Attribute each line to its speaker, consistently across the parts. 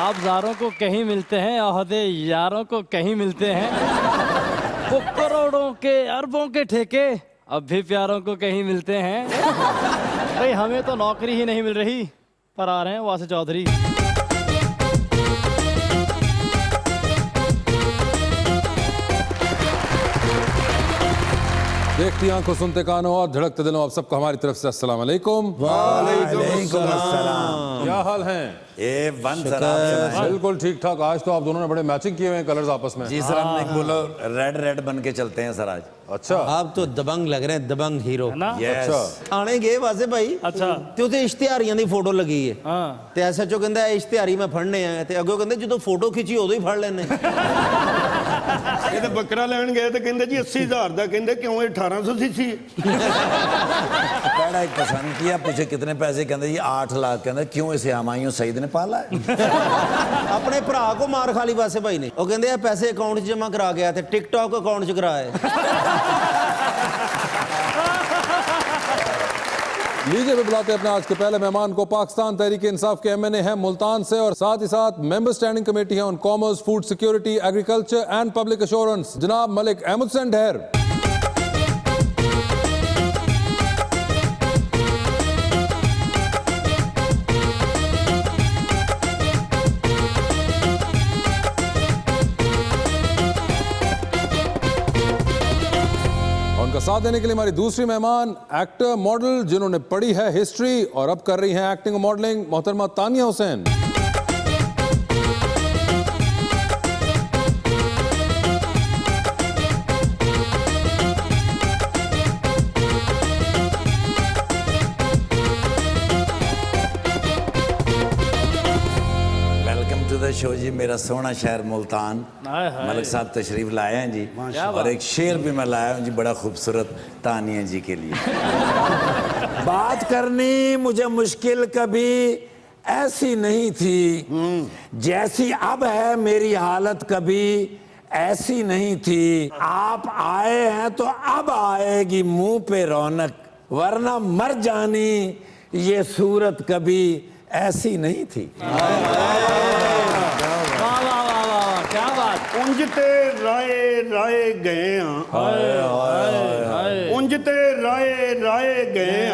Speaker 1: आप ज़ारों को कहीं मिलते हैं, ओहदे यारों को कहीं मिलते हैं। वो करोड़ों के अरबों के ठेके अब भी प्यारों को कहीं मिलते हैं। भाई हमें तो नौकरी ही नहीं मिल रही, पर आ रहे हैं वासे चौधरी।
Speaker 2: देखती आंखों, सुनते कानों और धड़कते दिलों, आप सबको हमारी तरफ से अस्सलाम वालेकुम।
Speaker 3: वालेकुम अस्सलाम।
Speaker 2: क्या हाल है?
Speaker 3: ए वन सर, आप सुनाएं।
Speaker 2: बिल्कुल ठीक ठाक। आज तो आप दोनों ने बड़े मैचिंग किए हुए हैं कलर्स आपस में।
Speaker 3: जी सर, हमने बोलो रेड रेड बन के चलते हैं सर आज।
Speaker 2: अच्छा,
Speaker 4: आप तो दबंग लग रहे हैं, दबंग हीरो।
Speaker 1: है ना?
Speaker 3: यस।
Speaker 4: आने गए वाजे भाई
Speaker 1: अच्छा।
Speaker 4: ਤੇ ਉਤੇ ਇਸ਼ਤਿਹਾਰੀਆਂ ਦੀ ਫੋਟੋ ਲੱਗੀ ਹੈ
Speaker 1: हाँ
Speaker 4: ਤੇ ਐਸਐਚਓ ਕਹਿੰਦਾ ਇਹ ਇਸ਼ਤਿਹਾਰੀ ਮੈਂ ਫੜਨੇ ਆ ਤੇ ਅੱਗੋਂ ਕਹਿੰਦੇ ਜਦੋਂ ਫੋਟੋ ਖਿੱਚੀ ਉਦੋਂ ਹੀ ਫੜ ਲੈਣੇ।
Speaker 5: ਇਹ ਤਾਂ ਬੱਕਰਾ ਲੈਣ ਗਏ ਤੇ ਕਹਿੰਦੇ ਜੀ 80,000 ਦਾ, ਕਹਿੰਦੇ ਕਿਉਂ ਇਹ 1800 ਸੀ।
Speaker 3: पहला एक पसंद किया, पूछे कितने पैसे, कहते जी 8 लाख, कहते क्यों इसे हमायूं सईद ने पाला है।
Speaker 4: ਆਪਣੇ ਭਰਾ ਕੋ ਮਾਰ ਖਾ ਲਈ ਵਾਸੇ ਭਾਈ ਨੇ। ਉਹ ਕਹਿੰਦੇ ਇਹ ਪੈਸੇ ਅਕਾਊਂਟ 'ਚ ਜਮ੍ਹਾਂ ਕਰਾ ਗਿਆ ਤੇ ਟਿਕਟੌਕ ਅਕਾਊਂਟ 'ਚ ਕਰਾਏ।
Speaker 2: लीजिए भी बुलाते हैं अपने आज के पहले मेहमान को। पाकिस्तान तहरीक इंसाफ के MNA हैं मुल्तान से और साथ ही साथ मेंबर स्टैंडिंग कमेटी है on commerce, food security, agriculture and public assurance, जनाब मलिक अहमद हुसैन ढेर। उनका साथ देने के लिए हमारी दूसरी मेहमान, एक्टर मॉडल जिन्होंने पढ़ी है हिस्ट्री और अब कर रही हैं एक्टिंग और मॉडलिंग, मोहतरमा Tania Hussain.
Speaker 3: Welcome to the show ji. मेरा सोना शहर मुल्तान,
Speaker 1: हाय हाय।
Speaker 3: मलिक साहब तशरीफ लाए हैं जी, और एक शेर भी मैं लाया हूँ जी, बड़ा खूबसूरत तानिया जी के लिए। बात करनी मुझे मुश्किल कभी ऐसी नहीं थी, जैसी अब है मेरी हालत कभी ऐसी नहीं थी। आप आए हैं तो अब आएगी मुंह पे रौनक, वरना मर जानी ये सूरत कभी ऐसी नहीं थी।
Speaker 1: वाह वाह वाह वाह वाह, क्या बात।
Speaker 5: ਉਂਝ ਤੇ ਰਾਏ ਗਏ ਆ, ਉਂਝ ਤੇ ਰਾਏ ਗਏ ਆ,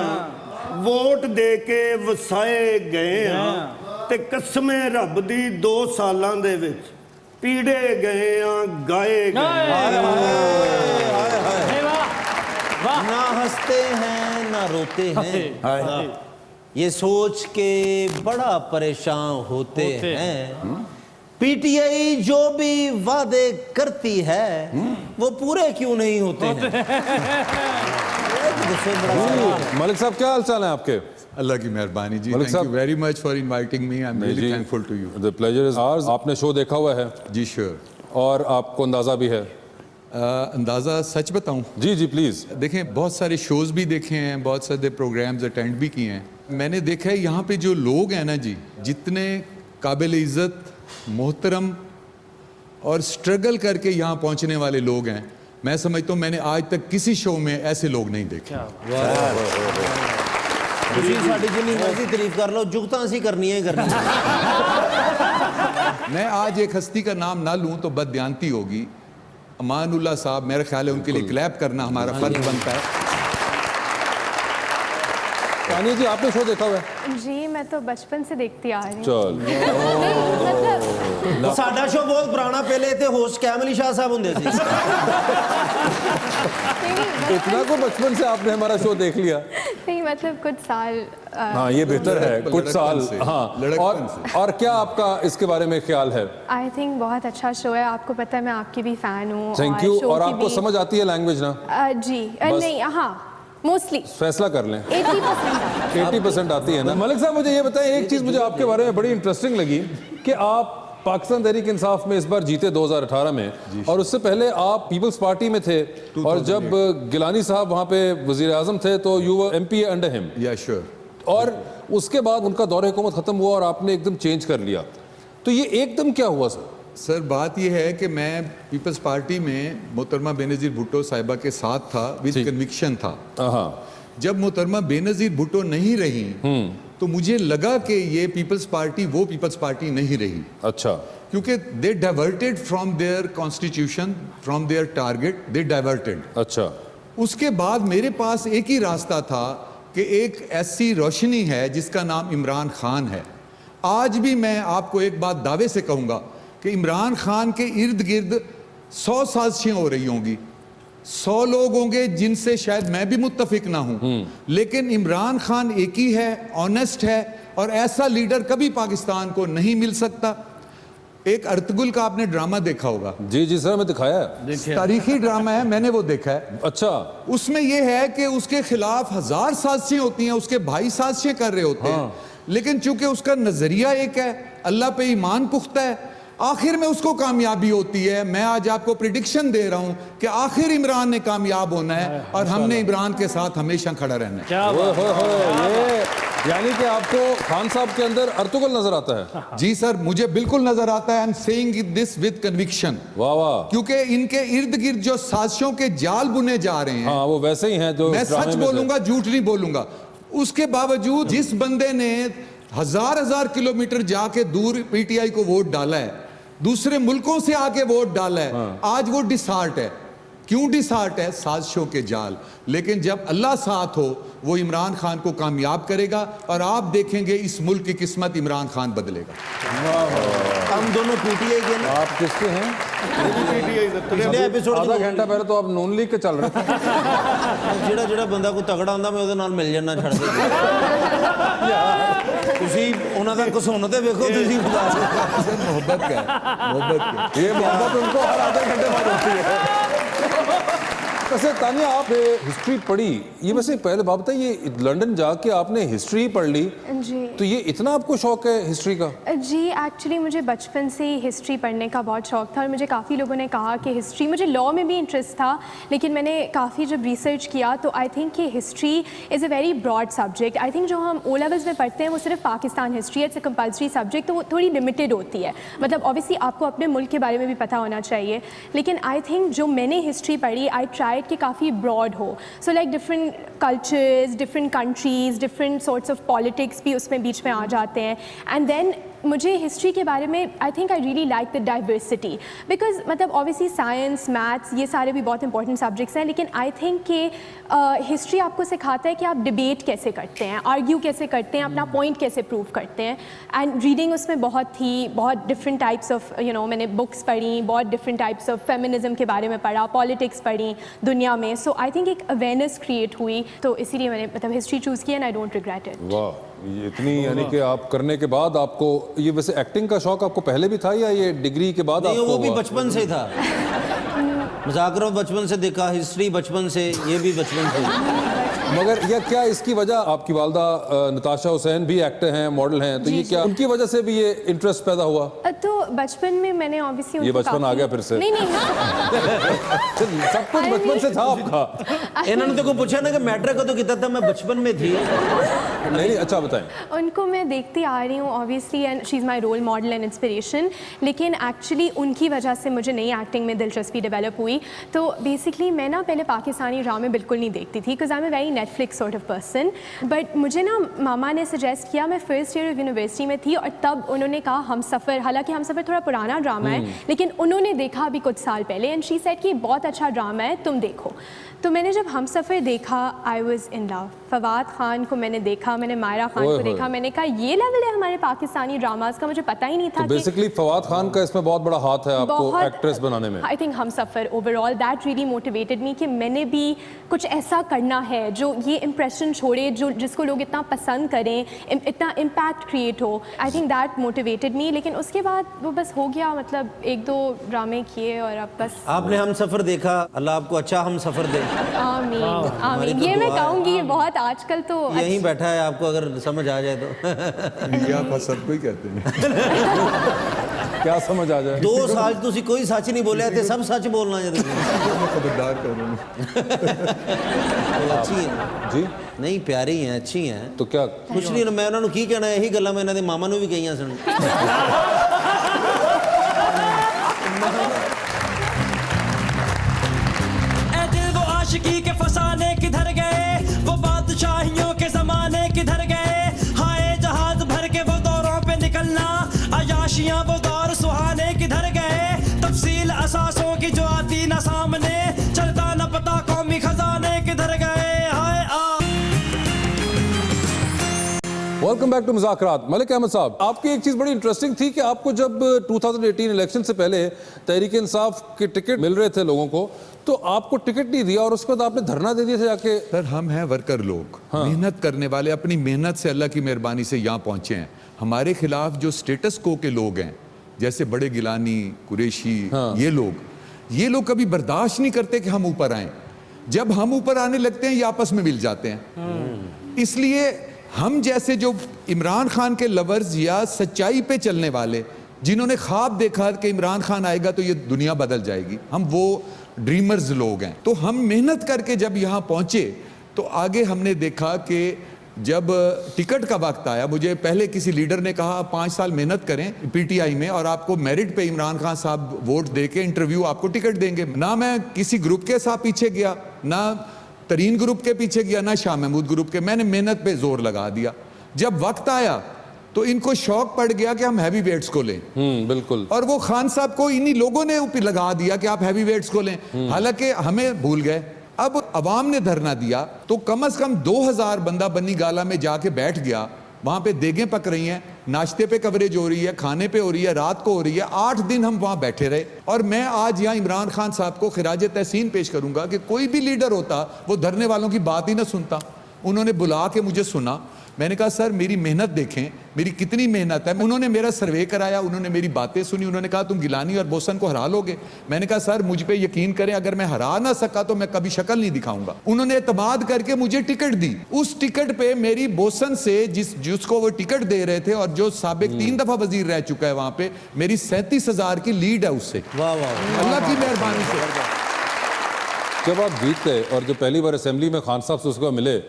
Speaker 5: ਵੋਟ ਦੇ ਕੇ ਵਸਾਏ ਗਏ ਆ, ਤੇ ਕਸਮੇ ਰੱਬ ਦੀ 2 ਸਾਲਾਂ ਦੇ ਵਿੱਚ ਪੀੜੇ ਗਏ ਆ, ਗਾਏ ਗਏ ਆ।
Speaker 1: वाह
Speaker 4: ना हंसते हैं ना रोते हैं, ये सोच के बड़ा परेशान होते हैं। पीटीआई जो भी वादे करती है वो पूरे क्यों नहीं होते हैं।
Speaker 2: मलिक साहब क्या हाल चाल है आपके?
Speaker 6: अल्लाह की मेहरबानी जी।
Speaker 2: मलिक
Speaker 6: थैंक
Speaker 2: साहब-
Speaker 6: you very much for inviting me. I am really thankful to you.
Speaker 2: The pleasure is ours। आपने शो देखा हुआ है
Speaker 6: जी श्योर।
Speaker 2: और आपको अंदाजा भी है?
Speaker 6: अंदाज़ा सच बताऊं,
Speaker 2: जी जी प्लीज।
Speaker 6: देखें बहुत सारे शोज़ भी देखे हैं, बहुत सारे प्रोग्राम्स अटेंड भी किए हैं। मैंने देखा है यहाँ पे जो लोग हैं ना जी, जितने काबिल इज़्ज़त, मोहतरम और स्ट्रगल करके यहाँ पहुँचने वाले लोग हैं, मैं समझता हूँ मैंने आज तक किसी शो में ऐसे लोग नहीं देखे।
Speaker 4: ਤੁਸੀਂ ਸਾਡੀ ਜਿੰਨੀ ਮਰਜ਼ੀ ਤਾਰੀਫ ਕਰ ਲਓ, ਜੁਗਤਾਂ ਅਸੀਂ ਕਰਨੀਆਂ ਹੀ ਕਰਨੀਆਂ।
Speaker 6: मैं आज एक हस्ती का नाम ना लूँ तो बददियानती होगी। अमानुल्लाह साहब, मेरा ख्याल है उनके लिए क्लैप करना हमारा फर्ज बनता है।
Speaker 2: तानिया जी आपने शो देखा हुआ है?
Speaker 7: जी मैं तो बचपन से देखती आ रही हूँ।
Speaker 2: चल
Speaker 7: मतलब
Speaker 4: ਸਾਡਾ ਸ਼ੋ ਬਹੁਤ ਪੁਰਾਣਾ, ਪਹਿਲੇ ਇੱਥੇ ਹੋਸਟ ਕੈਮਲੀ ਸ਼ਾਹ ਸਾਹਿਬ ਹੁੰਦੇ ਸੀ।
Speaker 2: इतना को बचपन से आपने हमारा शो देख लिया?
Speaker 7: नहीं मतलब कुछ साल
Speaker 2: हाँ ये बेहतर है, कुछ साल।
Speaker 6: लड़कपन से,
Speaker 2: हाँ
Speaker 6: लड़कपन से।
Speaker 2: और क्या आपका इसके बारे में ख्याल है?
Speaker 7: आई थिंक बहुत अच्छा शो है। आपको पता है मैं आपकी भी फैन हूँ।
Speaker 2: Thank you.
Speaker 7: शो
Speaker 2: और
Speaker 7: की
Speaker 2: आपको
Speaker 7: भी-
Speaker 2: समझ आती है लैंग्वेज ना?
Speaker 7: जी
Speaker 2: बस-
Speaker 7: नहीं हाँ मोस्टली
Speaker 2: फैसला कर लें।
Speaker 7: 80%
Speaker 2: 80% आती है ना? मलिक साहब मुझे ये बताएं, एक चीज मुझे आपके बारे में बड़ी इंटरेस्टिंग लगी कि आप पाकिस्तान तहरीक इंसाफ में इस बार जीते 2018 में, और उससे पहले आप पीपल्स पार्टी में थे, और जब गिलानी साहब वहाँ पे वजीर आजम थे तो you were MP under him.
Speaker 6: या श्योर।
Speaker 2: और उसके बाद उनका दौर हुकूमत ख़त्म हुआ और आपने एकदम चेंज कर लिया, तो ये एकदम क्या हुआ सर?
Speaker 6: सर बात यह है कि मैं पीपल्स पार्टी में मोहतरमा बेनज़ीर भुट्टो साहिबा के साथ था, विद कन्विक्शन था।
Speaker 2: हाँ
Speaker 6: जब मोहतरमा बेनज़ीर भुट्टो नहीं रही तो تو مجھے لگا کہ یہ پیپلز پارٹی وہ پیپلز پارٹی نہیں رہی.
Speaker 2: اچھا.
Speaker 6: کیونکہ they diverted from their constitution, from their target, they diverted.
Speaker 2: اچھا.
Speaker 6: اس کے بعد میرے پاس ایک ہی راستہ تھا کہ ایک ایسی روشنی ہے جس کا نام عمران خان ہے. آج بھی میں آپ کو ایک بات دعوے سے کہوں گا کہ عمران خان کے ارد گرد 100 سازشیں ہو رہی ہوں گی, 100 لوگ ہوں گے جن سے شاید میں بھی متفق نہ ہوں, لیکن عمران خان ایک ہی ہے, آنیسٹ ہے, اور ایسا لیڈر کبھی پاکستان کو نہیں مل سکتا. ایک ارطغرل کا آپ نے ڈرامہ دیکھا ہوگا.
Speaker 2: جی جی سر, میں دکھایا ہے,
Speaker 6: تاریخی ڈرامہ ہے, میں نے وہ دیکھا ہے.
Speaker 2: اچھا.
Speaker 6: اس میں یہ ہے کہ اس کے خلاف 1000 سازشیں ہوتی ہیں, اس کے بھائی سازشیں کر رہے ہوتے ہیں, لیکن چونکہ اس کا نظریہ ایک ہے, اللہ پہ ایمان پختہ ہے, آخر میں اس کو کامیابی ہوتی ہے. میں آج آپ کو پریڈکشن دے رہا ہوں کہ آخر عمران نے کامیاب ہونا ہے, اور ہم نے عمران کے ساتھ ہمیشہ کھڑا رہنا ہے.
Speaker 2: یہ یعنی کہ آپ کو خان صاحب کے اندر ارطغرل نظر آتا ہے؟
Speaker 6: جی سر, مجھے بالکل نظر آتا ہے. I'm saying this with conviction.
Speaker 2: واہ واہ.
Speaker 6: کیونکہ ان کے ارد گرد جو سازشوں کے جال بنے جا رہے ہیں,
Speaker 2: ہاں وہ ویسے ہی ہیں جو
Speaker 6: میں سچ بولوں گا, جھوٹ نہیں بولوں گا. اس کے باوجود جس بندے نے 1000 کلومیٹر جا کے دور پی ٹی آئی کو ووٹ ڈالا ہے, دوسرے ملکوں سے آ کے ووٹ ڈالا ہے, آج وہ ڈسہارٹ ہے. کیوں ڈسہارٹ ہے؟ سازشوں کے جال. لیکن جب اللہ ساتھ ہو وہ عمران خان کو کامیاب کرے گا, اور آپ دیکھیں گے اس ملک کی قسمت عمران خان بدلے گا.
Speaker 4: ہم دونوں پی ٹی آئی کے نا.
Speaker 2: آپ کس کے ہیں؟
Speaker 4: پچھلے ایپیسوڈ
Speaker 2: آدھا گھنٹہ پہلے تو آپ نون لیگ کے چل رہے تھے.
Speaker 4: ਜਿਹੜਾ ਬੰਦਾ ਕੋਈ ਤਗੜਾ ਹੁੰਦਾ ਮੈਂ ਉਹਦੇ ਨਾਲ ਮਿਲ ਜਾਣਾ ਛੱਡ ਦੇ. ਤੁਸੀਂ ਉਹਨਾਂ ਦਾ ਘਸੁੰਨ ਤੇ ਵੇਖੋ ਤੁਸੀਂ
Speaker 6: محبت کا ہے, محبت کا.
Speaker 2: یہ محبت ان کو ہر آدھے گھنٹے بعد ہوتی ہے. ویسے تانیہ, آپ نے ہسٹری پڑھی, یہ ویسے پہلے بات بتائیے, یہ لنڈن جا کے آپ نے ہسٹری پڑھ لی,
Speaker 7: جی.
Speaker 2: تو یہ اتنا آپ کو شوق ہے ہسٹری کا؟
Speaker 7: جی ایکچولی مجھے بچپن سے ہی ہسٹری پڑھنے کا بہت شوق تھا, اور مجھے کافی لوگوں نے کہا کہ ہسٹری, مجھے لاء میں بھی انٹرسٹ تھا, لیکن میں نے کافی جب ریسرچ کیا تو آئی تھنک کہ history is a very broad subject. I think جو ہم او لیولس میں پڑھتے ہیں وہ صرف Pakistan history, it's a compulsory subject, تو وہ تھوڑی لمیٹیڈ ہوتی ہے. مطلب اوبیسلی آپ کو اپنے ملک کے بارے میں بھی پتہ ہونا چاہیے, لیکن آئی تھنک جو میں نے ہسٹری پڑھی آئی ٹرائیڈ کہ کافی براڈ ہو. So like different cultures, different countries, different sorts of politics بھی اس میں بیچ میں آ جاتے ہیں. اینڈ دین مجھے ہسٹری کے بارے میں I think I really like the diversity, because مطلب اوبیسلی سائنس, میتھس, یہ سارے بھی بہت امپورٹنٹ سبجیکٹس ہیں, لیکن آئی تھنک کہ ہسٹری آپ کو سکھاتا ہے کہ آپ ڈبیٹ کیسے کرتے ہیں, آرگیو کیسے کرتے ہیں, اپنا پوائنٹ کیسے پروو کرتے ہیں. اینڈ ریڈنگ اس میں بہت تھی, بہت ڈفرینٹ ٹائپس آف میں نے بکس پڑھی, بہت ڈفرینٹ ٹائپس آف فیمنزم کے بارے میں پڑھا, پالیٹکس پڑھی دنیا میں. سو آئی تھنک ایک اویئرنیس کریٹ ہوئی, تو اسی لیے میں نے مطلب ہسٹری چوز کیا, and I don't regret it.
Speaker 2: واہ, یہ اتنی یعنی کہ آپ کرنے کے بعد آپ کو یہ, ویسے ایکٹنگ کا شوق آپ کو پہلے بھی تھا یا یہ ڈگری کے بعد آپ کو؟
Speaker 4: وہ بھی بچپن سے تھا. مذاکرہ بچپن سے دیکھا, ہسٹری بچپن سے, یہ بھی بچپن سے.
Speaker 2: مگر یہ کیا اس کی وجہ, آپ کی والدہ نتاشا حسین بھی ایکٹر ہیں, ماڈل ہیں, تو یہ کیا ان کی وجہ سے بھی یہ انٹرسٹ پیدا ہوا؟
Speaker 7: تو بچپن میں میں نے اوبیسلی,
Speaker 2: یہ بچپن آ گیا پھر سے؟
Speaker 7: نہیں
Speaker 2: سب کچھ بچپن سے تھا آپ کا.
Speaker 4: انہوں نے تو کو پوچھا نا کہ میٹرک کو تو کہتا تھا میں بچپن میں تھی.
Speaker 2: نہیں, اچھا بتائیں.
Speaker 7: ان کو میں دیکھتی آ رہی ہوں obviously, and she is my role model and inspiration, لیکن ایکچولی ان کی وجہ سے مجھے نئی ایکٹنگ میں دلچسپی ڈیولپ ہوئی. تو بیسکلی میں نا پہلے پاکستانی ڈرامے بالکل نہیں دیکھتی تھی, because I am a very Netflix sort of person. But مجھے نا ماما نے سجیسٹ کیا, میں فرسٹ ایئر آف یونیورسٹی میں تھی, اور تب انہوں نے کہا ہم سفر, حالانکہ ہم سفر تھوڑا پرانا ڈرامہ ہے, لیکن انہوں نے دیکھا ابھی کچھ سال پہلے, اینڈ شی سیڈ کہ بہت اچھا ڈرامہ ہے, تم دیکھو. تو میں نے جب ہم سفر دیکھا, آئی واز ان لو. فواد خان کو میں نے دیکھا, میں نے مائرہ خان کو دیکھا, میں نے کہا یہ لیول ہے ہمارے پاکستانی ڈراماز کا, مجھے پتہ ہی نہیں تھا.
Speaker 2: بیسکلی فواد خان کا اس میں بہت بڑا ہاتھ ہے آپ کو ایکٹریس بنانے میں.
Speaker 7: آئی تھنک ہم suffer overall that really motivated me کہ میں نے بھی کچھ ایسا کرنا ہے جو یہ امپریشن چھوڑے, جو جس کو لوگ اتنا پسند کریں, اتنا امپیکٹ کریٹ ہو. I think that motivated me. لیکن اس کے بعد وہ بس ہو گیا, مطلب 1-2 ڈرامے کیے اور اب بس.
Speaker 4: آپ نے ہم سفر دیکھا, اللہ آپ کو اچھا ہم سفر دے.
Speaker 7: آمین آمین. یہ میں کہوں گی, یہ بہت آج کل تو
Speaker 4: یہیں بیٹھا ہے, آپ کو اگر سمجھ آ جائے تو.
Speaker 6: یہ آپ حسد کو ہی کہتے ہیں.
Speaker 2: کیا سمجھ آ جائے؟
Speaker 4: 2 سال تسی کوئی سچ نہیں بولے تھے, سب سچ بولنا ہے.
Speaker 6: خبردار کر رہا ہوں.
Speaker 4: اچھی ہیں
Speaker 2: جی,
Speaker 4: نہیں پیاری ہیں, اچھی ہیں.
Speaker 2: تو کیا
Speaker 4: کچھ نہیں, میں انہوں نے کی کہنا, یہی گلا میں انہوں نے ماما نو بھی کہیاں سن.
Speaker 8: اے دل وہ عاشقی کے فسانے کدھر گئے, وہ بادشاہیوں کے زمانے کدھر گئے, ہائے
Speaker 2: वेलकम बैक टू मुज़ाकरात। मलिक अहमद साहब, आपकी एक चीज़ बड़ी इंटरेस्टिंग थी कि आपको जब 2018 इलेक्शन से पहले तहरीक इंसाफ के टिकट मिल रहे थे लोगों को, तो आपको टिकट नहीं दिया और उसके बाद आपने धरना दे दिया था जाके।
Speaker 6: सर हम हैं वर्कर लोग, मेहनत करने वाले, अपनी मेहनत से अल्लाह की मेहरबानी से यहाँ पहुंचे हैं। हमारे खिलाफ जो स्टेटस को के लोग हैं, जैसे बड़े गिलानी, कुरैशी, ये लोग कभी बर्दाश्त नहीं करते कि हम ऊपर आए। जब हम ऊपर आने लगते हैं ये आपस में मिल जाते हैं। इसलिए हम जैसे जो इमरान खान के लवर्स या सच्चाई पे चलने वाले, जिन्होंने ख्वाब देखा कि इमरान खान आएगा तो ये दुनिया बदल जाएगी, हम वो ड्रीमर्स लोग हैं। तो हम मेहनत करके जब यहाँ पहुँचे तो आगे हमने देखा कि जब टिकट का वक्त आया, मुझे पहले किसी लीडर ने कहा 5 साल मेहनत करें पीटीआई में और आपको मेरिट पे इमरान खान साहब वोट दे के इंटरव्यू आपको टिकट देंगे। ना मैं किसी ग्रुप के साथ पीछे गया, ना तरीन ग्रुप के पीछे गया, ना शाह महमूद ग्रुप के, मैंने मेहनत पे जोर लगा दिया। जब वक्त आया तो इनको शौक पड़ गया कि हम हैवी वेट्स को लें।
Speaker 2: बिल्कुल।
Speaker 6: और वो खान साहब को इन्हीं लोगों ने ऊपर लगा दिया कि आप हैवी वेट्स को लें, हालांकि हमें भूल गए। अब अवाम ने धरना दिया तो कम से कम 2000 बंदा बन्नी गाला में जाके बैठ गया। वहां पे देगें पक रही हैं, नाश्ते पे कवरेज हो रही है, खाने पे हो रही है, रात को हो रही है। 8 दिन हम वहां बैठे रहे। और मैं आज यहाँ इमरान खान साहब को खिराज तहसीन पेश करूंगा कि कोई भी लीडर होता वो धरने वालों की बात ही ना सुनता। उन्होंने बुला के मुझे सुना। मैंने कहा सर मेरी मेहनत देखें, मेरी कितनी मेहनत है। उन्होंने मेरा सर्वे कराया, उन्होंने मेरी बातें सुनी। उन्होंने कहा तुम गिलानी और बोसन को हरा लोगे। मैंने कहा सर मुझ पे यकीन करें, अगर मैं हरा ना सका तो मैं कभी शक्ल नहीं दिखाऊंगा। उन्होंने एतमाद करके मुझे टिकट दी। उस टिकट पे मेरी बोसन से जिसको वो टिकट दे रहे थे और जो साबिक 3 दफा वजीर रह चुका है, वहां पे मेरी 37,000 की लीड है उससे।
Speaker 4: वाह वाह,
Speaker 6: अल्लाह की मेहरबानी से।
Speaker 2: जब आप जीत गए और जब पहली बार असेंबली में खान साहब से उसको मिले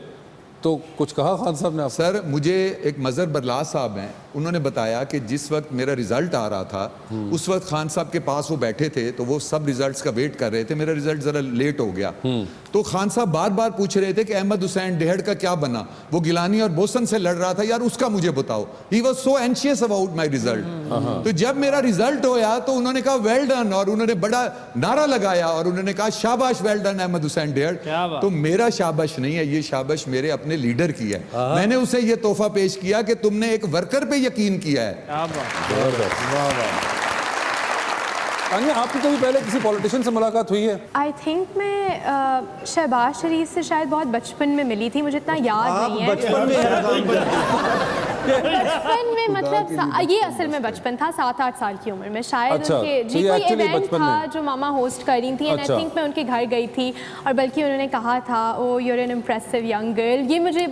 Speaker 2: तो कुछ कहा खान साहब ने आप?
Speaker 6: सर मुझे एक मजहर बरलास साहब हैं, उन्होंने बताया कि जिस वक्त मेरा रिजल्ट आ रहा था उस वक्त खान साहब के पास वो बैठे थे, तो वो सब रिजल्ट्स का वेट कर रहे थे। मेरा रिजल्ट जरा लेट हो गया तो खान साहब बार बार पूछ रहे थे कि अहमद हुसैन डेहड़ का क्या बना, वो गिलानी और बोसन से लड़ रहा था, यार उसका मुझे बताओ। He was so anxious about my result. तो जब मेरा रिजल्ट होया तो उन्होंने कहा वेल डन, और उन्होंने बड़ा नारा लगाया और उन्होंने कहा शाबाश वेल डन अहमद हुसैन डेहड़। तो मेरा शाबाश नहीं है, ये शाबाश मेरे अपने लीडर की है। मैंने उसे ये तोहफा पेश किया कि तुमने एक वर्कर पे यकीन किया है।
Speaker 2: तानिया, आपकी कभी पहले किसी पॉलिटिशियन से मुलाकात हुई है?
Speaker 7: आई थिंक मैं शहबाज शरीफ से शायद बहुत बचपन में मिली थी, मुझे इतना याद नहीं है।
Speaker 4: बचपन
Speaker 7: में मतलब ये असल में बचपन था, 7-8 साल की उम्र में शायद।
Speaker 2: अच्छा,
Speaker 7: उनके
Speaker 2: तो
Speaker 7: जी
Speaker 2: ये
Speaker 7: कोई
Speaker 2: actually
Speaker 7: इवेंट
Speaker 2: बचपन
Speaker 7: था
Speaker 2: में?
Speaker 7: जो मामा होस्ट कर रही थी एंड आई
Speaker 2: अच्छा।
Speaker 7: थिंक मैं उनके घर गई थी और बल्कि उन्होंने कहा था oh you are an impressive young girl. ये मुझे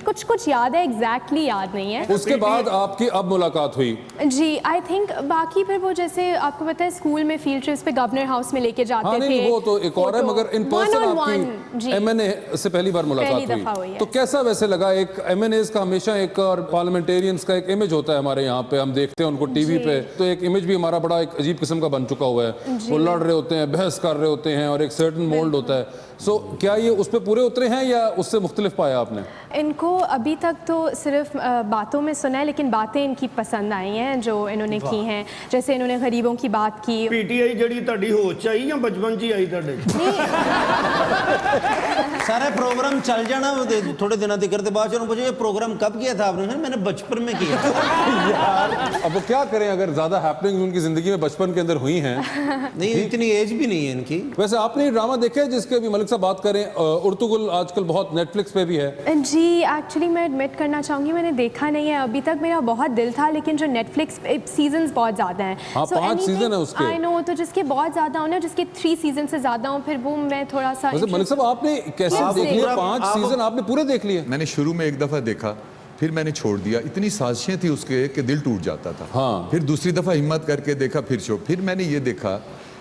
Speaker 7: कुछ याद है, एग्जैक्टली याद नहीं है।
Speaker 2: उसके बाद आपकी अब मुलाकात हुई?
Speaker 7: जी आई थिंक बाकी फिर वो जैसे आपको पता है स्कूल में फील्ड ट्रिप्स पे गवर्नर हाउस में लेके जाते
Speaker 2: हाँ, नहीं,
Speaker 7: थे।
Speaker 2: वो तो एक और है, मगर इन पर्सन आपकी एमएनए से पहली बार मुलाकात हुई। तो कैसा वैसे लगा? एक एमएनएस का हमेशा एक और पार्लियामेंटेरियंस का एक इमेज होता है हमारे यहाँ पे, हम देखते हैं उनको टीवी पे, तो एक इमेज भी हमारा बड़ा एक अजीब किस्म का बन चुका हुआ है। वो लड़ रहे होते हैं, बहस कर रहे होते हैं और एक सर्टेन मोल्ड होता है। सो क्या ये उस पे पूरे उतरे हैं या उससे मुख्तलिफ पाया आपने?
Speaker 7: इनको अभी तक तो सिर्फ बातों में सुना है, लेकिन बातें इनकी पसंद आई हैं जो इन्होंने की हैं। जैसे इन्होंने गरीबों की बात की।
Speaker 5: पीटीआई जड़ी ਤੁਹਾਡੀ ਹੋਚ ਚ ਆਈ ਜਾਂ ਬਚਪਨ ਚ ਹੀ ਆਈ ਤੁਹਾਡੇ?
Speaker 4: सारा प्रोग्राम चल जाना थोड़े दिनों तक करते बाद मुझे ये प्रोग्राम कब किया था आपने? मैंने बचपन में किया।
Speaker 2: यार अब वो क्या करें, अगर ज्यादा हैपनिंग उनकी जिंदगी में बचपन के अंदर हुई हैं।
Speaker 4: नहीं इतनी एज भी नहीं है इनकी।
Speaker 2: वैसे आपने ये ड्रामा देखा है जिसके अभी मलिक साहब बात करें, उर्तुगुल आजकल बहुत नेटफ्लिक्स पे भी है?
Speaker 7: जी एक्चुअली मैं एडमिट करना चाहूँगी मैंने देखा नहीं है अभी तक। मेरा बहुत दिल था, लेकिन जो नेटफ्लिक्स सीजन्स बहुत ज़्यादा हैं।
Speaker 2: हाँ, 5 सीजन है उसके।
Speaker 7: आई नो, तो जिसके बहुत ज़्यादा हो ना, जिसके 3 सीजन से ज़्यादा हो, फिर वो मैं थोड़ा सा।
Speaker 2: वैसे मलिक साहब आपने कैसे देख लिया 5 सीजन? आपने पूरे देख लिए?
Speaker 6: मैंने शुरू में एक दफा देखा, फिर मैंने छोड़ दिया। इतनी साजिशें थी उसके कि दिल टूट जाता था।
Speaker 2: हाँ।
Speaker 6: फिर दूसरी दफा हिम्मत करके देखा, फिर मैंने ये देखा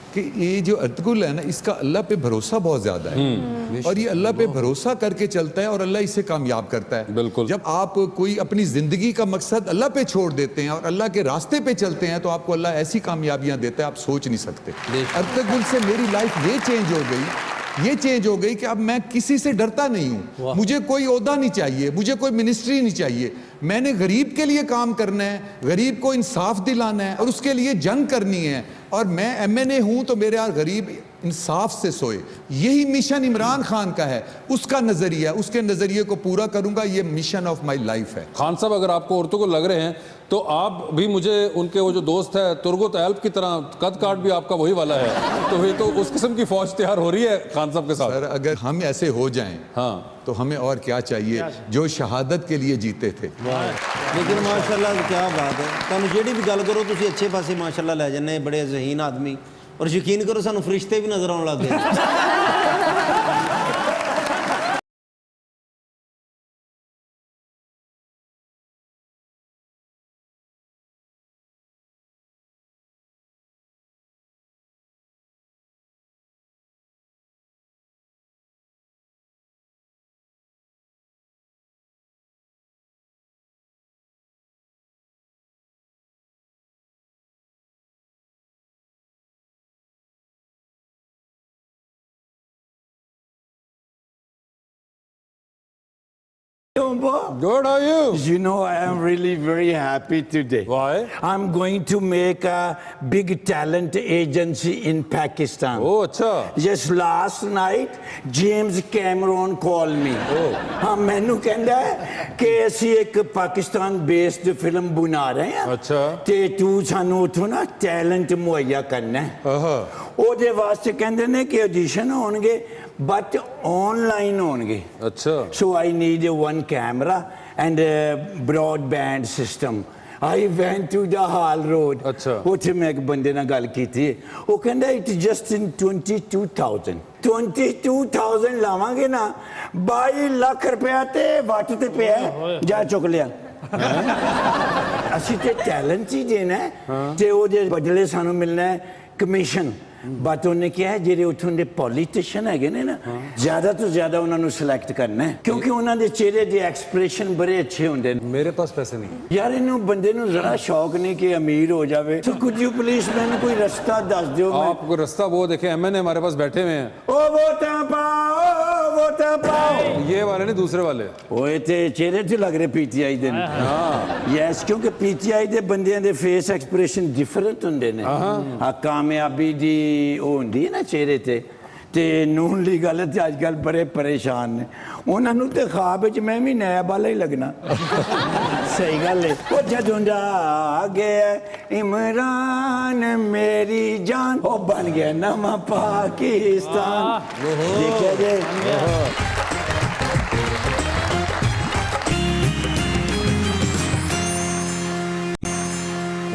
Speaker 6: कि ये जो अर्तुगरुल है ना, इसका अल्लाह पे भरोसा बहुत ज्यादा है और ये अल्लाह पे भरोसा करके चलता है और अल्लाह इसे कामयाब करता है।
Speaker 2: बिल्कुल।
Speaker 6: जब आप कोई अपनी जिंदगी का मकसद अल्लाह पे छोड़ देते हैं और अल्लाह के रास्ते पे चलते हैं तो आपको अल्लाह ऐसी कामयाबियां देता है आप सोच नहीं सकते। अर्तुगरुल से मेरी लाइफ ये चेंज हो गई कि अब मैं किसी से डरता नहीं हूँ। मुझे कोई ओहदा नहीं चाहिए, मुझे कोई मिनिस्ट्री नहीं चाहिए। मैंने गरीब के लिए काम करना है, गरीब को इंसाफ दिलाना है और उसके लिए जंग करनी है। और मैं एमएनए हूँ तो मेरे यहाँ गरीब इंसाफ से सोए। यही मिशन इमरान खान का है, उसका नजरिया, उसके नजरिए को पूरा करूंगा, ये मिशन ऑफ माई लाइफ है।
Speaker 2: खान साहब, अगर आपको औरतों को लग रहे हैं तो आप भी मुझे उनके वो जो दोस्त है तुर्गुत एल्प की तरह, कद काट भी आपका वही वाला है, तो ये तो उस किस्म की फौज तैयार हो रही है खान साहब के साथ।
Speaker 6: सर अगर हम ऐसे हो जाएं
Speaker 2: हाँ
Speaker 6: तो हमें और क्या चाहिए, जो शहादत के लिए जीते थे।
Speaker 4: लेकिन माशाल्लाह क्या बात है, तुहानू जेड़ी भी गल करो तुसी अच्छे पासे माशाल्लाह लै जन्ने, बड़े ज़हीन आदमी, और यकीन करो सानू फरिश्ते भी नजर आउण लग गए।
Speaker 2: Good, how are you?
Speaker 3: You know, I am really very happy today.
Speaker 2: Why?
Speaker 3: I'm going to make a big talent agency in Pakistan.
Speaker 2: Oh, अच्छा।
Speaker 3: Just last night, James Cameron called me. हाँ, मैनू कहंदा है कि ਅਸੀਂ ਇੱਕ Pakistan based film ਬਣਾ ਰਹੇ ਹਾਂ।
Speaker 2: ਅੱਛਾ।
Speaker 3: ਤੇ ਤੂੰ ਸਾਨੂੰ ਉਥੋਂ ਨਾ ਟੈਲੈਂਟ ਮੁਹੱਈਆ ਕਰਨਾ ਹੈ। ਉਹਦੇ ਵਾਸਤੇ ਕਹਿੰਦੇ ਨੇ ਕਿ ਆਡੀਸ਼ਨ ਹੋਣਗੇ, but online ਹੋਣਗੇ।
Speaker 2: अच्छा।
Speaker 3: So I need one camera and a broadband system. I went to the Hall Road.
Speaker 2: अच्छा।
Speaker 3: ਉੱਥੇ ਮੈਂ ਇੱਕ ਬੰਦੇ ਨਾਲ ਗੱਲ ਕੀਤੀ, ਉਹ ਕਹਿੰਦਾ it just in 22,000 ਲਾਵਾਂਗੇ ਨਾ, 22 ਲੱਖ ਰੁਪਇਆ ਤੇ ਵੱਟ ਤੇ ਪਿਆ, ਜਾ ਚੁੱਕ ਲਿਆ। ਅਸੀਂ ਤੇ ਟੈਲੈਂਟ ਹੀ ਦੇਣਾ ਤੇ ਉਹਦੇ ਬਦਲੇ ਸਾਨੂੰ ਮਿਲਣਾ ਹੈ ਕਮਿਸ਼ਨ। ਬਟ ਉਹਨੇ ਕਿਹਾ ਹੈ ਜਿਹੜੇ ਉੱਥੋਂ ਦੇ ਪੋਲੀਟੀਸ਼ੀਅਨ ਹੈਗੇ ਨੇ ਨਾ, ਜ਼ਿਆਦਾ ਤੋਂ ਜ਼ਿਆਦਾ ਉਹਨਾਂ ਨੂੰ ਸਿਲੈਕਟ ਕਰਨਾ ਹੈ, ਕਿਉਂਕਿ ਉਹਨਾਂ ਦੇ ਚਿਹਰੇ ਦੇ ਐਕਸਪ੍ਰੈਸ਼ਨ ਬੜੇ ਅੱਛੇ ਹੁੰਦੇ ਨੇ।
Speaker 2: मेरे पास पैसे नहीं।
Speaker 3: ਯਾਰ ਇਹਨੂੰ ਬੰਦੇ ਨੂੰ ਜ਼ਰਾ ਸ਼ੌਕ ਨਹੀਂ ਕਿ ਅਮੀਰ ਹੋ ਜਾਵੇ। ਸੋ ਕੁਡ ਯੂ ਪਲੀਜ਼ ਮੈਨੂੰ ਕੋਈ ਰਸਤਾ ਦੱਸ ਦਿਓ।
Speaker 2: आप कोई रास्ता वो देखे, एमएनए हमारे पास बैठे हुए हैं।
Speaker 3: ਓ ਵੋਟਾਂ ਪਾਓ, ਵੋਟਾਂ ਪਾਓ।
Speaker 2: ये वाले नहीं, दूसरे वाले।
Speaker 3: ਓਏ ਤੇ ਚਿਹਰੇ 'ਚ ਲੱਗ ਰਹੇ ਪੀਟੀਆਈ ਦੇ ਨੇ। ਹਾਂ ਯੈਸ, ਕਿਉਂਕਿ ਪੀਟੀਆਈ ਦੇ ਬੰਦਿਆਂ ਦੇ ਫੇਸ ਐਕਸਪ੍ਰੈਸ਼ਨ ਡਿਫਰੈਂਟ ਹੁੰਦੇ ਨੇ। ਆ ਕਾਮਯਾਬੀ ਦੀ ਉਹ ਹੁੰਦੀ ਹੈ ਨਾ ਚਿਹਰੇ ਤੇ ਨੂਨ ਲੀਗ ਵਾਲੇ ਤੇ ਅੱਜ ਕੱਲ੍ਹ ਬੜੇ ਪਰੇਸ਼ਾਨ ਨੇ। ਉਹਨਾਂ ਨੂੰ ਤੇ ਖਾਬ ਵਿੱਚ ਮੈਂ ਵੀ ਨੈਬ ਵਾਲਾ ਹੀ ਲੱਗਣਾ। ਸਹੀ ਗੱਲ ਹੈ। ਉਹ ਜਦੋਂ ਦਾ ਆ ਗਿਆ ਇਮਰਾਨ ਮੇਰੀ ਜਾਨ, ਉਹ ਬਣ ਗਿਆ ਨਵਾਂ ਪਾਕਿਸਤਾਨ। ਦੇਖਿਆ ਜੇ।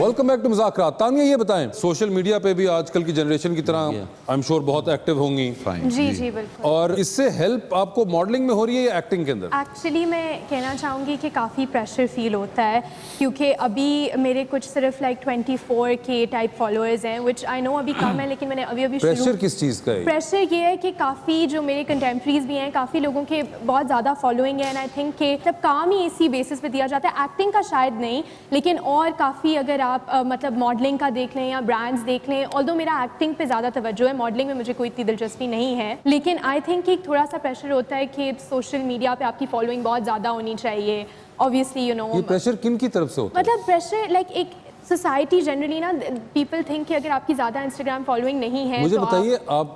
Speaker 2: वेलकम बैक टू मुज़ाकरात। तानिया, ये बताएं, सोशल मीडिया पे भी आजकल की जनरेशन की तरह आई एम श्योर बहुत एक्टिव होंगी।
Speaker 7: जी जी बिल्कुल।
Speaker 2: और इससे हेल्प आपको मॉडलिंग में हो रही है या एक्टिंग के अंदर?
Speaker 7: एक्चुअली मैं कहना चाहूँगी कि काफ़ी प्रेशर फील होता है, क्योंकि अभी मेरे कुछ सिर्फ लाइक 24K टाइप फॉलोअर्स हैं, विच आई नो अभी कम है, लेकिन मैंने अभी
Speaker 2: प्रेशर किस चीज़ का है?
Speaker 7: प्रेशर ये है कि काफ़ी जो मेरे कंटेम्प्रेरीज भी हैं, काफ़ी लोगों के बहुत ज़्यादा फॉलोइंग है, एंड आई थिंक कि जब काम ही इसी बेसिस पे दिया जाता है, एक्टिंग का शायद नहीं, लेकिन और काफ़ी अगर आप मतलब मॉडलिंग का देख लें या ब्रांड्स देख लें, ऑल्दो मेरा एक्टिंग पे ज़्यादा तवज्जो है, मॉडलिंग में मुझे कोई इतनी दिलचस्पी नहीं है, लेकिन आई थिंक कि थोड़ा सा प्रेशर होता है कि सोशल मीडिया पे आपकी फॉलोइंग बहुत ज़्यादा होनी चाहिए। ऑब्वियसली यू नो,
Speaker 2: ये प्रेशर किन की तरफ से होता है?
Speaker 7: मतलब प्रेशर लाइक एक सोसाइटी जनरली ना, पीपल थिंक कि अगर आपकी ज़्यादा इंस्टाग्राम फॉलोइंग नहीं है।
Speaker 2: मुझे
Speaker 7: तो
Speaker 2: बताइए, आप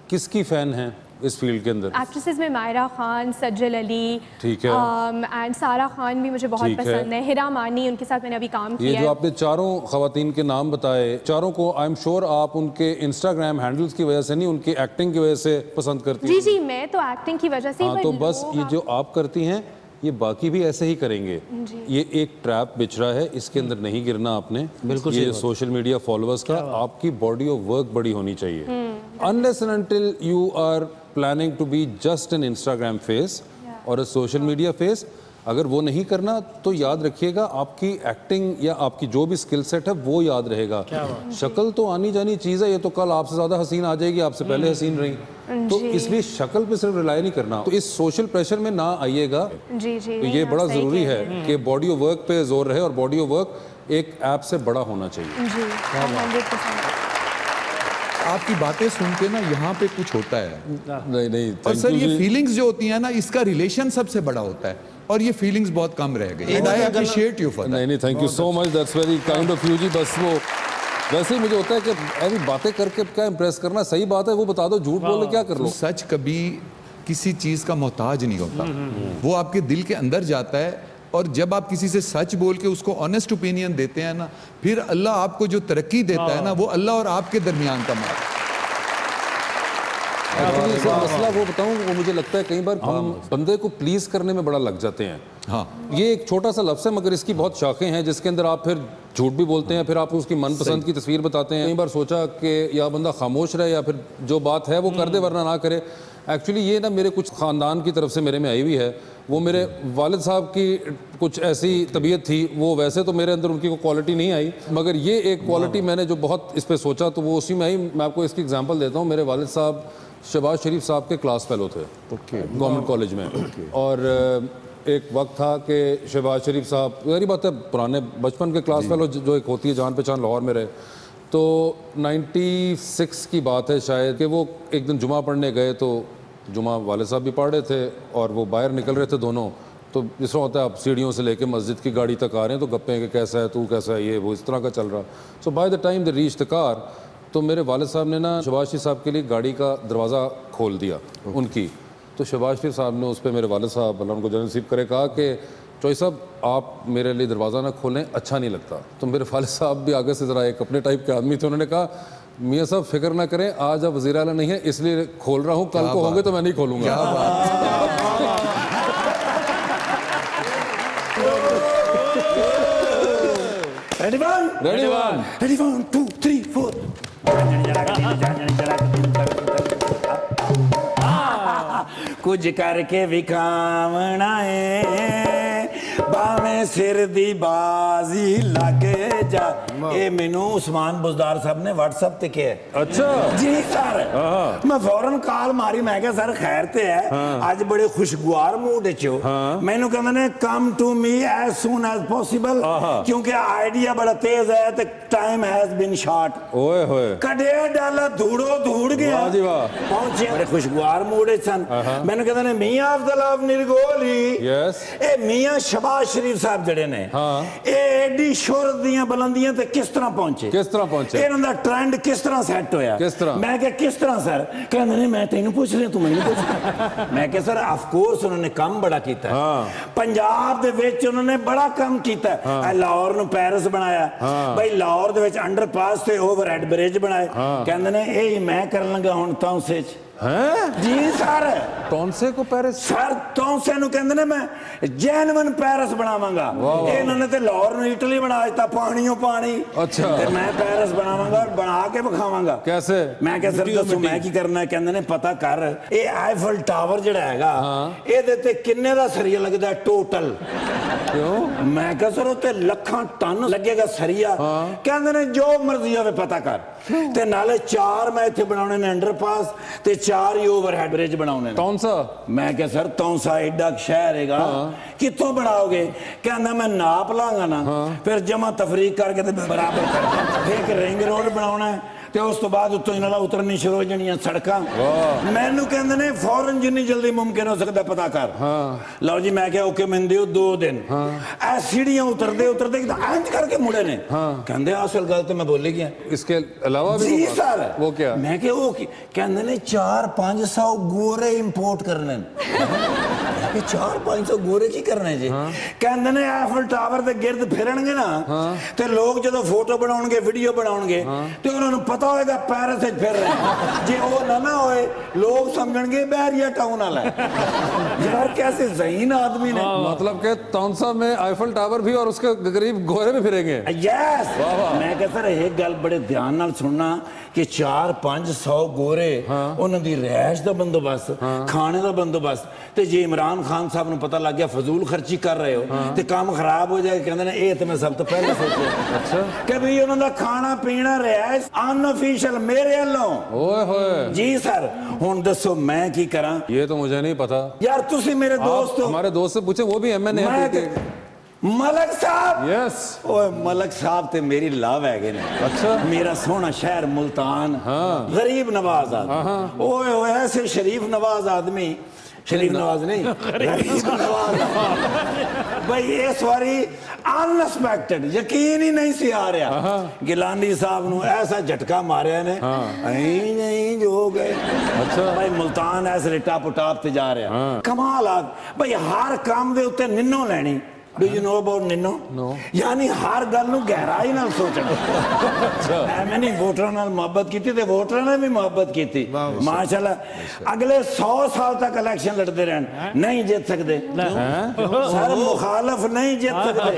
Speaker 2: किसकी फ़ैन हैं इस फील्ड के अंदर?
Speaker 7: एक्ट्रेसेस में मायरा खान, सज्जल अली,
Speaker 2: ठीक है,
Speaker 7: एंड सारा खान भी मुझे बहुत पसंद है, हिरा मानी, उनके साथ मैंने अभी काम किया है।
Speaker 2: ये जो आपने चारों खवातीन के नाम बताए, चारों को आई एम श्योर आप उनके इंस्टाग्राम हैंडल्स की वजह से नहीं, उनकी एक्टिंग की वजह से पसंद करती हैं।
Speaker 7: जी जी, मैं तो एक्टिंग की वजह से ही।
Speaker 2: हाँ, तो बस ये जो आप करती हैं, ये बाकी भी ऐसे ही करेंगे। ये एक ट्रैप बिछ रहा है, इसके अंदर नहीं गिरना आपने। बिल्कुल, ये सोशल मीडिया फॉलोअर्स का, आपकी बॉडी ऑफ वर्क बड़ी होनी चाहिए। Unless and until you are planning to be just an Instagram face और अ सोशल मीडिया फेस, अगर वो नहीं करना तो याद रखिएगा आपकी एक्टिंग या आपकी जो भी स्किल सेट है वो याद रहेगा। शक्ल तो आनी जानी चीज़ है, ये तो कल आपसे ज़्यादा हसीन आ जाएगी, आपसे पहले हसीन रही, तो इसलिए शक्ल पे सिर्फ रिलाई नहीं करना। तो इस सोशल प्रेशर में ना आइएगा।
Speaker 7: जी जी,
Speaker 2: तो ये बड़ा ज़रूरी है कि बॉडी ऑफ वर्क पे जोर रहे, और बॉडी ऑफ वर्क एक ऐप से बड़ा होना चाहिए।
Speaker 7: जी 100%।
Speaker 6: आपकी बातें सुन के ना यहाँ पे कुछ होता है।
Speaker 2: नहीं नहीं,
Speaker 6: और सर ये फीलिंग्स जो होती हैं ना, इसका रिलेशन सबसे बड़ा होता है, और ये फीलिंग्स बहुत कम रह गई। And I appreciate you for that.
Speaker 2: नहीं नहीं, thank you so much, that's very kind of you ji. बस वो वैसे ही मुझे होता है कि ऐसी बातें करके क्या इम्प्रेस करना सही बात है, वो बता दो, झूठ बोल क्या कर लो।
Speaker 6: सच कभी किसी चीज़ का मोहताज नहीं होता, वो आपके दिल के अंदर जाता है, और जब आप किसी से सच बोल के उसको ऑनेस्ट ओपिनियन देते हैं ना, फिर अल्लाह आपको जो तरक्की देता है ना, वो अल्लाह और आपके दरमियान का
Speaker 2: एक्चुअली सर मसला वो बताऊं, वो मुझे लगता है कई बार हम बंदे को प्लीज करने में बड़ा लग जाते हैं।
Speaker 6: हाँ,
Speaker 2: ये एक छोटा सा लफ्ज़ है मगर इसकी बहुत शाखें हैं, जिसके अंदर आप फिर झूठ भी बोलते हैं, फिर आप उसकी मनपसंद की तस्वीर बताते हैं। कई बार सोचा कि या बंदा खामोश रहे या फिर जो बात है वो कर दे वरना ना करे। एक्चुअली ये ना मेरे कुछ ख़ानदान की तरफ से मेरे में आई हुई है। वो मेरे वालिद साहब की कुछ ऐसी तबीयत थी, वो वैसे तो मेरे अंदर उनकी कोई क्वालिटी नहीं आई, मगर ये एक क्वालिटी मैंने जो बहुत इस पर सोचा तो वो उसी में आई। मैं आपको इसकी एग्जांपल देता हूँ। मेरे वालिद साहब शहबाज शरीफ साहब के क्लास फेलो थे गवर्नमेंट कॉलेज में, और एक वक्त था कि शहबाज शरीफ साहब, वही बात है पुराने बचपन के क्लास फेलो जो एक होती है जान पहचान, लाहौर में रहे। तो 96 की बात है शायद कि वो एक दिन जुमा पढ़ने गए, तो जुमा वाले साहब भी पढ़ रहे थे और वो बाहर निकल रहे थे दोनों। तो जिस तरह होता है आप सीढ़ियों से लेके मस्जिद की गाड़ी तक आ रहे हैं तो गप्पे कि कैसा है तू, कैसा है, ये वो इस तरह का चल रहा। So by the time they reach the car, तो मेरे वालिद साहब ने ना शहबाज शरीफ साहब के लिए गाड़ी का दरवाज़ा खोल दिया उनकी। तो शहबाज शरीफ साहब ने उस पर मेरे वालिद साहब अल्लाह उनको जन्नत नसीब करे कहा कि चौधरी साहब आप मेरे लिए दरवाज़ा ना खोलें, अच्छा नहीं लगता। तो मेरे वालिद साहब भी आगे से ज़रा एक अपने टाइप के आदमी थे, उन्होंने कहा मियाँ साहब फिक्र ना करें, आज अब वज़ीर आला नहीं है इसलिए खोल रहा हूँ, कल को होंगे तो मैं नहीं खोलूँगा।
Speaker 3: रेडी वन 2 3 4 कुछ करके विखावना है भावें सिर दी बाजी लग जा। ये मैनू उस्मान बुजदार साहब ने व्हाट्सएप ते किया।
Speaker 2: अच्छा
Speaker 3: जी सर, मैं फौरन कॉल मारी, मैं क्या सर खैर ते है, आज बड़े खुशगवार मूड च हो। मैनू कहंदे ने come to me as soon as possible, क्योंकि आइडिया बड़ा तेज है ते टाइम हैज बीन शॉर्ट।
Speaker 2: ओए होए
Speaker 3: कड़े डाला धूड़ो धूड़ गया।
Speaker 2: वाह जी वाह।
Speaker 3: पहुंचे बड़े खुशगवार मूड च सन। मैंने कहंदे ने मियां अफजल ऑफ निरगोली,
Speaker 2: यस,
Speaker 3: ए मियां शहबाज शरीफ साहब जड़े ने, ए एडी शोहरत दियां बुलंदियां ते किस तरह पहुंचे,
Speaker 2: किस तरह पहुंचे,
Speaker 3: इन्हां दा ट्रेंड किस तरह सेट होया,
Speaker 2: किस तरह।
Speaker 3: मैं क्या किस तरह सर, कहंदे ने मैं तैनू पूछ रहा तू मैनू पूछ। मैं क्या सर ऑफ कोर्स उन्होंने काम बड़ा कीता है, पंजाब दे विच उन्होंने बड़ा काम कीता है। लाहौर नू पेरिस बनाया, भाई लाहौर दे विच अंडरपास ते ओवरहेड ब्रिज बनाए। कहंदे ने ए मैं करन लगा हुण तौंसे च। हैं जी सर,
Speaker 2: तौंसे को पेरिस
Speaker 3: सर, तौंसे नू कहंदे ने मैं जेन्युइन पेरिस बनावांगा। इन्होंने ते लाहौर नू इटली बना दिता, पानियों पानी।
Speaker 2: अच्छा,
Speaker 3: ते मैं पेरिस बनावांगा और बना के विखावांगा।
Speaker 2: कैसे? मैं
Speaker 3: क्या सर दसो मैं की करना है। कहंदे ने पता कर, ये आईफल टावर जिहड़ा हैगा इहदे ते किन्ने दा सरिया लगदा टोटल। क्यों? मैं क्या सर उत्ते लखां टन लगेगा सरिया। कहंदे ने जो मर्जी होवे पता कर, ते नाले 4 मैं इत्थे बनाउणे ने अंडरपास ते 4 ही ओवरहेड ब्रिज बनाउणे ने।
Speaker 2: तौंसा? मैं
Speaker 3: क्या सर तौंसा एडा शहर हैगा, कित्थों बनाओगे? कहंदा मैं नाप लांगा ना, फिर जमा तफरीक करके ते बराबर कर एक रिंग रोड बनाउणा है ते उस तो बाद उत्तों इन्हां नाल उतरनी शुरू हो जाणियां सड़कां। मैनू कहंदे ने फौरन जिन्नी जल्दी मुमकिन हो सकदा पता कर। लो जी मैं क्या ओके मैनूं दिओ 2 दिन। ऐ सीढ़ियां उतरदे उतरदे इंज करके मुड़े ने। कहंदे असल गल ते मैं बोली गया,
Speaker 2: इसके अलावा भी
Speaker 3: जी सर।
Speaker 2: वो क्या? मैं
Speaker 3: क्या वो कहंदे ने 400-500 गोरे इंपोर्ट करने ने। 400-500 गोरे की करने जी? कहंदे ने एफल टावर दे गिरद फिरनगे ना ते लोग जदों फोटो बनाउणगे वीडियो बनाउणगे ते उन्हां नूं पता होएगा पेरिस विच फिर रहे हैं। जे वो ना होए लोग समझणगे बहरिया टाउन वाला है। यार कैसे ज़हीन आदमी ने।
Speaker 2: मतलब के तौंसा में आईफल टावर भी और उसके करीब गोरे भी फिरेंगे।
Speaker 3: यस, मैं कहता रहा एक गल बड़े ध्यान नाल सुनना कि 400-500 गोरे उन्हां दी रिहाइश दा बंदोबस्त, खाने दा बंदोबस्त, ते जे इमरान खान साहब नूं पता लग गया फजूल खर्ची कर रहे हो ते काम खराब हो जाए, कहंदे ने ये तो मैं सब तो पहले सोचा। अच्छा कि भाई उन्हां दा खाना पीना रिहाइश अनऑफिशियल मेरे अल्लों। ओए होए जी सर, हुण दसो मैं की करा?
Speaker 2: ये तो मुझे नहीं पता
Speaker 3: यार, तुसी मेरे दोस्त हो।
Speaker 2: हमारे दोस्त से पूछे, वो भी एमएनए है।
Speaker 3: मलक साहब।
Speaker 2: यस।
Speaker 3: ओए मलक साहब ते मेरी लव है ने। अच्छा। मेरा सोना शहर मुल्तान, गरीब नवाज आदमी। ओए ओए ऐसे शरीफ नवाज आदमी शरीफ नवाज नहीं, गरीब नवाज। भाई इस बारी अनएक्सपेक्टेड, यकीन ही नहीं सी आ रहा, गिलानी साहब ਨੂੰ ऐसा झटका मारिया ने, नहीं जो हो गए। अच्छा भाई मुल्तान ऐसे टाप टाप ते जा रहा, कमाल आ भाई, हर काम दे उत्ते निन्नो लेनी। डू यू नो अबाउट निन्नो? नो। यानी हर गल नूं गहराई नाल सोचना। मैं नहीं वोटरां नाल मोहब्बत कीती ते वोटरां ने भी मोहब्बत कीती माशाल्लाह। अगले 100 साल तक इलेक्शन लड़ते रहन, नहीं जीत सकते सर, मुखालफ नहीं जीत सकते।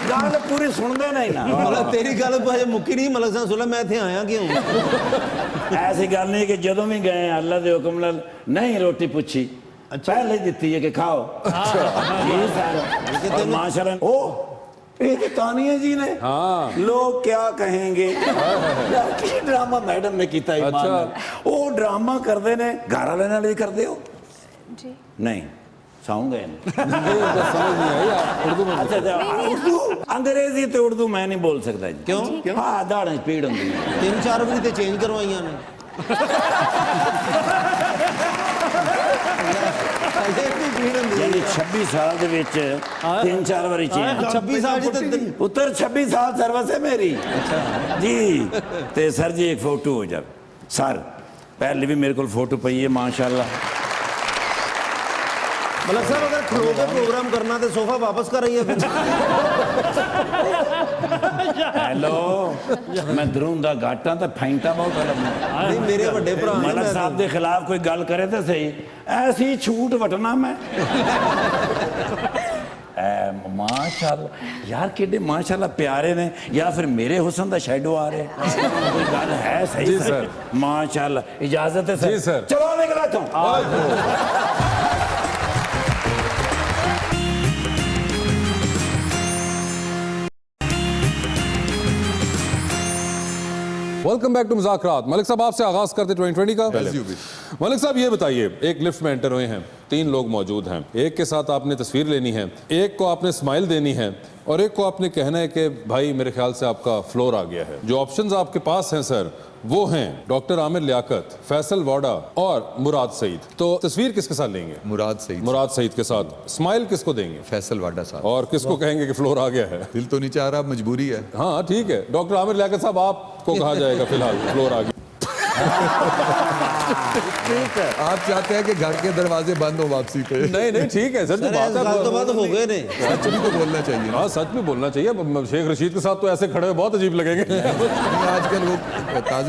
Speaker 3: गल पूरी सुनते नहीं ना,
Speaker 4: मतलब तेरी गल भाई मुक्की नहीं, मलक साहब सुन, मैं इत्थे आया क्यों?
Speaker 3: ऐसी गल नहीं कि जदों भी गए अल्लाह दे हुक्म नाल नहीं रोटी पूछी, पहले दी है कि खाओ। जी सर, माशाल्लाह। ओ एक तानिया जी ने, लोग क्या कहेंगे यार, की ड्रामा मैडम ने कीता ईमान नाल। ओ ड्रामा करदे ने, घर वाले नाल भी करदे हो?
Speaker 7: जी
Speaker 3: नहीं, सौं गए
Speaker 2: समझ नहीं आई उर्दू में।
Speaker 3: अच्छा, उर्दू अंग्रेजी ते उर्दू मैं नहीं बोल सकता जी।
Speaker 4: क्यों?
Speaker 3: हाँ, दाढ़े पीड़ होंदी है।
Speaker 4: 3-4 वारी ते चेंज करवाइयां ने।
Speaker 3: यानी 26 साल ਦੇ ਵਿੱਚ 3-4 ਵਾਰੀ ਚੇਂਜ।
Speaker 4: 26 ਸਾਲ ਜੀ ਤੇ
Speaker 3: ਉੱਤਰ 26 ਸਾਲ ਸਰਵਿਸ ਹੈ ਮੇਰੀ। ਜੀ ਤੇ ਸਰ ਜੀ ਇੱਕ ਫੋਟੋ ਹੋ ਜਾਵੇ ਸਰ, ਪਹਿਲੇ ਵੀ ਮੇਰੇ ਕੋਲ ਫੋਟੋ ਪਈ ਹੈ ਮਾਸ਼ਾਅੱਲਾ।
Speaker 4: मलक साहब अगर खलो के प्रोग्राम करना तो सोफा वापस कर रही है फिर।
Speaker 3: हेलो, मैं दरूं दा घाटा तो फैंटा बहुत अलग
Speaker 4: नहीं, मेरे बड़े भरा ने।
Speaker 3: मलक साहब के खिलाफ कोई गल करे तो सही, ऐसी छूट वटना मैं। माशाल्लाह यार, किडे माशाल्लाह प्यारे ने, या फिर मेरे हुस्न दा शैडो आ रहा है? कोई गल है सही?
Speaker 2: जी सर,
Speaker 3: माशाल्लाह। इजाजत है सर?
Speaker 2: जी सर।
Speaker 3: चलो निकला तुम।
Speaker 2: वेलकम बैक टू मुज़ाकरात। मलिक साहब, आपसे आगाज करते 2020 का।
Speaker 6: As you wish.
Speaker 2: मलिक साहब ये बताइए, एक लिफ्ट में एंटर हुए हैं, 3 लोग मौजूद हैं, एक के साथ आपने तस्वीर लेनी है, एक को आपने स्माइल देनी है और एक को आपने कहना है कि भाई मेरे ख्याल से आपका फ्लोर आ गया है। जो ऑप्शंस आपके पास हैं सर, वो हैं डॉक्टर आमिर लियाकत, फैसल वाडा और मुराद सईद। तो तस्वीर किसके साथ लेंगे?
Speaker 6: मुराद सईद।
Speaker 2: मुराद सईद के साथ। स्माइल किसको देंगे?
Speaker 6: फैसल वाडा साहब।
Speaker 2: और किसको कहेंगे कि फ्लोर आ गया है?
Speaker 6: दिल तो नहीं चाह रहा, मजबूरी है।
Speaker 2: हाँ ठीक है, डॉक्टर आमिर लियाकत साहब आपको कहा जाएगा फिलहाल फ्लोर आ गया।
Speaker 3: ठीक है,
Speaker 6: आप चाहते हैं कि घर के दरवाजे बंद हो वापसी पे?
Speaker 2: नहीं ठीक है सर, जो बात है
Speaker 4: तो बात हो गए नहीं,
Speaker 6: सच भी तो बोलना चाहिए।
Speaker 2: हाँ सच में बोलना चाहिए। शेख रशीद के साथ तो ऐसे खड़े हुए बहुत अजीब लगेंगे।
Speaker 6: आजकल वो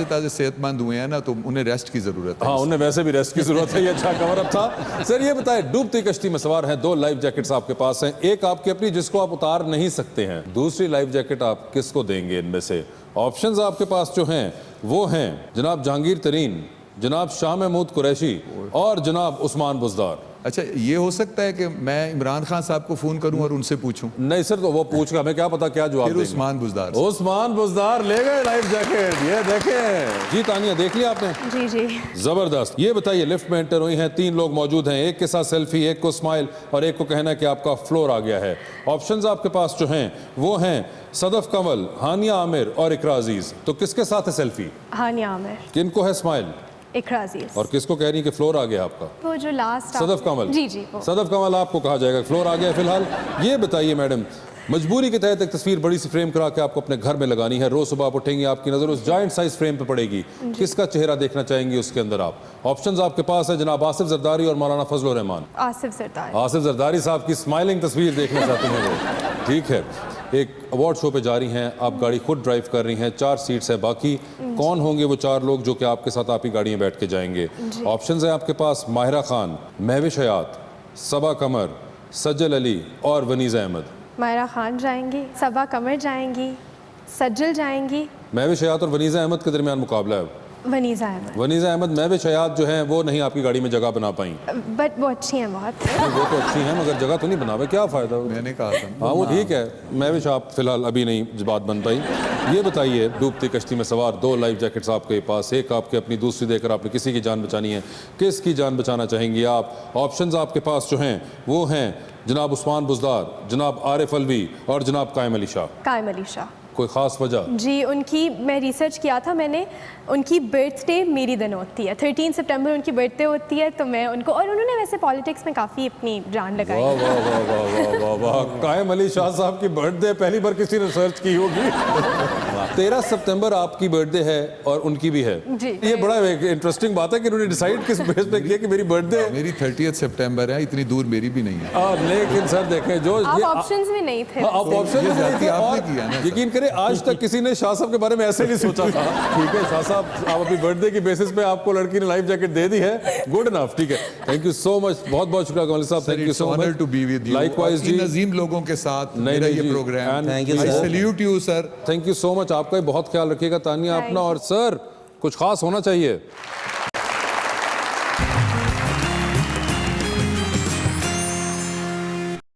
Speaker 6: ताजे सेहतमंद हुए हैं ना, तो उन्हें रेस्ट की जरूरत है।
Speaker 2: हाँ, उन्हें वैसे भी रेस्ट की जरूरत है, ये अच्छा कवर अप था। सर ये बताएं, डूबती कश्ती में सवार हैं, 2 लाइफ जैकेट्स आपके पास हैं, एक आपकी अपनी जिसको आप उतार नहीं सकते हैं, दूसरी लाइफ जैकेट आप किसको देंगे? इनमें से ऑप्शंस आपके पास जो हैं वो हैं जनाब जहांगीर तरीन, जनाब शाह महमूद कुरैशी और जनाब उस्मान बुज़दार।
Speaker 6: अच्छा, ये हो सकता है कि मैं इमरान खान साहब को फोन करूं और उनसे पूछूं?
Speaker 2: नहीं सर, तो वो पूछ कर हमें क्या पता क्या जवाब
Speaker 6: फिर
Speaker 2: देंगे।
Speaker 6: उस्मान बुज़दार।
Speaker 2: उस्मान बुज़दार ले गए लाइफ जैकेट, ये देखें। जी तानिया, देख लिया आपने?
Speaker 7: जी जी।
Speaker 2: जबरदस्त। ये बताइए, लिफ्ट में एंटर हुई हैं, 3 लोग मौजूद हैं, एक के साथ सेल्फी, एक को स्माइल और एक को कहना है कि आपका फ्लोर आ गया है। ऑप्शंस आपके पास जो हैं वो हैं सदफ कंवल, हानिया आमिर और इकरा अजीज। तो किसके साथ है सेल्फी?
Speaker 7: हानिया आमिर।
Speaker 2: किनको है स्माइल?
Speaker 7: इकरा अजीज।
Speaker 2: और किसको कह रही है कि फ्लोर आ गया आपका?
Speaker 7: वो जो लास्ट
Speaker 2: सदफ कंवल।
Speaker 7: जी जी वो।
Speaker 2: सदफ कंवल आपको कहा जाएगा फ्लोर आ गया फिलहाल। ये बताइए मैडम, मजबूरी के तहत एक तस्वीर बड़ी सी फ्रेम करा के आपको अपने घर में लगानी है, रोज सुबह आप उठेंगे, आपकी नजर उस जायंट साइज फ्रेम पे पड़ेगी, किसका चेहरा देखना चाहेंगी उसके अंदर आप? ऑप्शंस आपके पास है जनाब आसिफ जरदारी और मौलाना फजल रहमान।
Speaker 7: आसिफ जरदारी।
Speaker 2: आसिफ जरदारी साहब की स्माइलिंग तस्वीर देखना चाहते हैं वो, ठीक है। एक अवार्ड शो पे जा रही हैं आप, गाड़ी खुद ड्राइव कर रही हैं, 4 सीट्स है बाकी। कौन होंगे वो 4 लोग जो कि आपके साथ आप ही गाड़ी में बैठ के जाएंगे? ऑप्शंस है आपके पास माहिरा खान, महविश हयात, सबा कमर, सज्जल अली और वनीज़ा अहमद।
Speaker 7: माहिरा खान जाएंगी, सबा कमर जाएंगी, सज्जल जाएंगी।
Speaker 2: महविश हयात और वनीज़ा अहमद के दरमियान मुकाबला है।
Speaker 7: वनीज़ा अहमद।
Speaker 2: वनीज़ा अहमद, महविश हयात जो हैं वो नहीं आपकी गाड़ी में जगह बना पाई।
Speaker 7: बट वो अच्छी हैं बहुत।
Speaker 2: वो तो अच्छी हैं मगर जगह तो नहीं बना पाई, क्या फ़ायदा?
Speaker 6: मैंने कहा था।
Speaker 2: हाँ वो ठीक है, महविश आप फिलहाल अभी नहीं बात बन पाई। ये बताइए, डूबती कश्ती में सवार 2 लाइफ जैकेट्स आपके पास, एक आपके अपनी, दूसरी देकर आपने किसी की जान बचानी है, किसकी जान बचाना चाहेंगी आप? ऑप्शंस आपके पास जो हैं वो हैं जनाब उस्मान बुज़दार, जनाब आरिफ अलवी और जनाब कायम अली शाह।
Speaker 7: कायम अली शाह।
Speaker 2: कोई खास वजह?
Speaker 7: जी, उनकी मैं रिसर्च किया था मैंने, उनकी बर्थडे मेरी दिन होती है, 13 सितंबर उनकी बर्थडे होती है, तो मैं उनको, और उन्होंने वैसे पॉलिटिक्स में काफ़ी अपनी जान लगाई।
Speaker 2: वाह वाह वाह वाह वाह वाह वाह, कायम अली शाह साहब की बर्थडे पहली बार किसी ने सर्च की होगी। 13 सितंबर आपकी बर्थडे है और उनकी भी है
Speaker 7: जी।
Speaker 2: ये बड़ा इंटरेस्टिंग बात है कि उन्होंने डिसाइड किस बेस पे किया कि मेरी बर्थडे है।
Speaker 6: मेरी 30 सितंबर है, इतनी दूर मेरी भी नहीं है।
Speaker 2: लेकिन सर देखें जो
Speaker 7: आप
Speaker 2: ये
Speaker 7: ऑप्शंस में नहीं थे।
Speaker 2: आप ऑप्शन
Speaker 6: ये
Speaker 2: में नहीं थे
Speaker 6: आपने
Speaker 2: और
Speaker 6: किया ना सर।
Speaker 2: यकीन करें आज तक किसी ने शाह साहब के बारे में ऐसे नहीं सोचा था। ठीक है शाह साहब, आप अपनी बर्थडे की बेसिस पे आपको लड़की ने लाइफ जैकेट दे दी है, गुड इनफ। ठीक है, थैंक यू सो मच, बहुत बहुत शुक्रिया कमल साहब, thank you so much
Speaker 6: to be with you.
Speaker 2: Likewise ji,
Speaker 6: नजीम लोगों के साथ
Speaker 2: नहीं,
Speaker 6: मेरा
Speaker 2: नहीं
Speaker 6: ये
Speaker 2: जी,
Speaker 6: program,
Speaker 4: Thank you,
Speaker 6: I
Speaker 4: sir.
Speaker 6: Salute you sir.
Speaker 2: Thank you so much, आपका भी बहुत ख्याल रखिएगा तानिया अपना, और सर कुछ खास होना चाहिए।